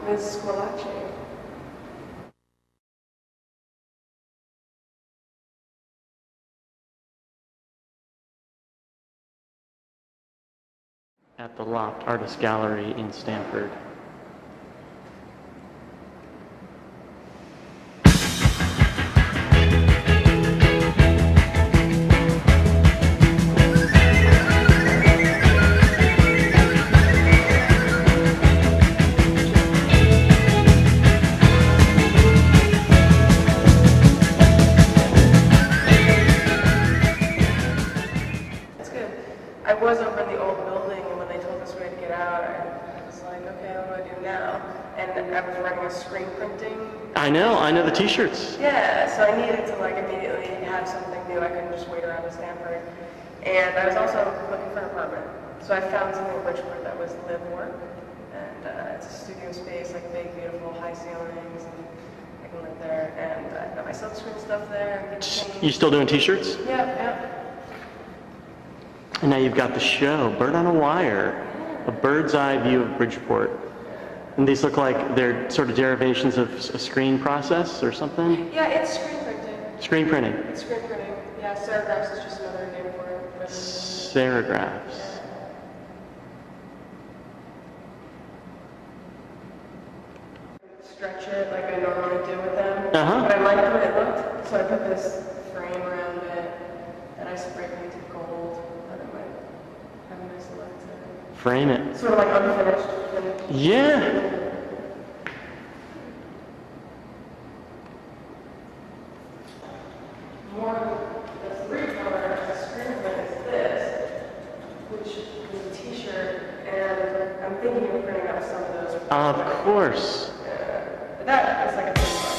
Ms. Squillace. At the Loft Artist Gallery in Stamford. I was over in the old building, and when they told us we had to get out, I was like, okay, what do I do now? And I was running a screen printing. I know the t-shirts. Yeah, so I needed to like immediately have something new. I couldn't just wait around in Stanford. And I was also looking for an apartment. So I found something in Bridgeport that was live work. And it's a studio space, like big, beautiful, high ceilings, and I can live there. And I got my silkscreen stuff there. You still doing t-shirts? Yeah. And now you've got the show, Bird on a Wire, a bird's eye view of Bridgeport. And these look like they're sort of derivations of a screen process or something? Yeah, it's screen printing. Screen printing. It's screen printing. Yeah, serigraphs is just another name for it. Serigraphs. Stretch it like I normally do with them. Uh-huh. But I liked the way it looked, so I put this frame around it, and I spray painted gold. Have a nice look to it. Frame it. Sort of like unfinished. Yeah. More the three color screen print is this, which is a t-shirt, and I'm thinking of printing out some of those. Of course. That is like a thing.